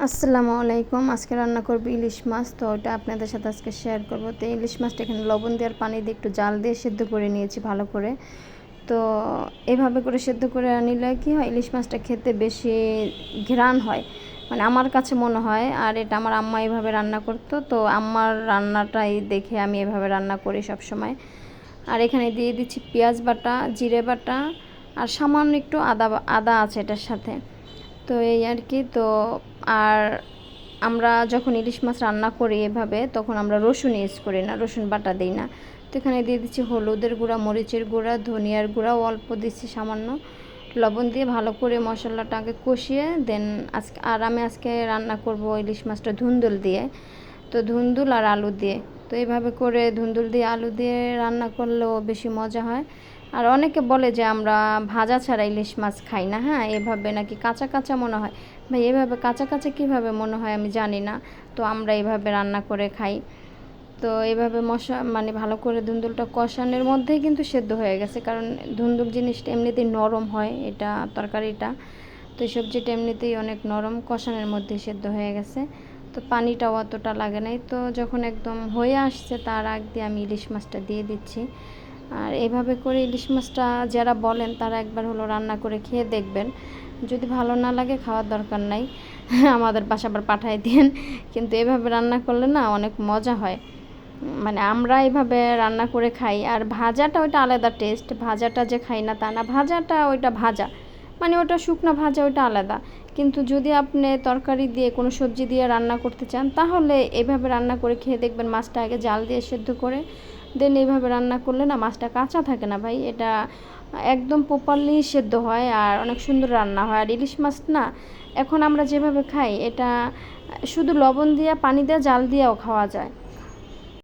আসসালামু আলাইকুম। আজকে রান্না করব ইলিশ মাছ। তো ওটা আপনাদের সাথে আজকে শেয়ার করব। তো ইলিশ মাছটা এখানে লবণ দেওয়ার পানি দিয়ে একটু জাল দিয়ে সেদ্ধ করে নিয়েছি ভালো করে। তো এভাবে করে সেদ্ধ করে নিলে কি হয়, ইলিশ মাছটা খেতে বেশি ঘ্রাণ হয়, মানে আমার কাছে মনে হয়। আর এটা আমার আম্মা এভাবে রান্না করতো, তো আম্মার রান্নাটাই দেখে আমি এভাবে রান্না করি সব সময়। আর এখানে দিয়ে দিচ্ছি পেঁয়াজ বাটা, জিরে বাটা, আর সামান্য একটু আদা আছে এটার সাথে। তো এই আর কি। তো আর আমরা যখন ইলিশ মাছ রান্না করি এভাবে, তখন আমরা রসুন ইউজ করি না, রসুন বাটা দিই না। তো এখানে দিয়ে দিচ্ছি হলুদের গুঁড়া, মরিচের গুঁড়া, ধনিয়ার গুঁড়াও অল্প দিচ্ছি সামান্য, লবণ দিয়ে ভালো করে মশলাটা আগে কষিয়ে দেন আমি আজকে রান্না করব ইলিশ মাছটা ধুন্দুল দিয়ে। তো ধুন্দুল আর আলু দিয়ে, তো এইভাবে করে ধুন্দুল দিয়ে আলু দিয়ে রান্না করলেও বেশি মজা হয়। আর অনেকে বলে যে আমরা ভাজা ছাড়া ইলিশ মাছ খাই না, হ্যাঁ এভাবে নাকি কাঁচা কাঁচা মনে হয়। ভাই এভাবে কাঁচা কাঁচা কীভাবে মনে হয় আমি জানি না। তো আমরা এইভাবে রান্না করে খাই। তো এইভাবে মানে ভালো করে ধুন্দুলটা কষানোর মধ্যেই কিন্তু সেদ্ধ হয়ে গেছে, কারণ ধুন্দুল জিনিসটা এমনিতেই নরম হয়, এটা তরকারিটা। তো এই সবজিটা এমনিতেই অনেক নরম, কষানোর মধ্যেই সেদ্ধ হয়ে গেছে। তো পানিটাও অতটা লাগে নাই। তো যখন একদম হয়ে আসছে তার আগ দিয়ে আমি ইলিশ মাছটা দিয়ে দিচ্ছি। আর এইভাবে করে ইলিশ মাছটা যারা বলেন তারা একবার হলো রান্না করে খেয়ে দেখবেন। যদি ভালো না লাগে খাওয়ার দরকার নাই, আমাদের বাসা আবার পাঠায় দিন। কিন্তু এভাবে রান্না করলে না অনেক মজা হয়, মানে আমরা এভাবে রান্না করে খাই। আর ভাজাটা ওইটা আলাদা টেস্ট, ভাজাটা যে খাই না তা না, ভাজাটা ওইটা ভাজা, মানে ওটা শুকনো ভাজা, ওইটা আলাদা। কিন্তু যদি আপনি তরকারি দিয়ে কোনো সবজি দিয়ে রান্না করতে চান, তাহলে এভাবে রান্না করে খেয়ে দেখবেন। মাছটা আগে জাল দিয়ে সেদ্ধ করে দেন এইভাবে রান্না করলে না মাছটা কাঁচা থাকে না ভাই, এটা একদম প্রপারলি সেদ্ধ হয় আর অনেক সুন্দর রান্না হয়। আর ইলিশ মাছ না এখন আমরা যেভাবে খাই, এটা শুধু লবণ দিয়ে পানি দিয়ে জাল দিয়েও খাওয়া যায়।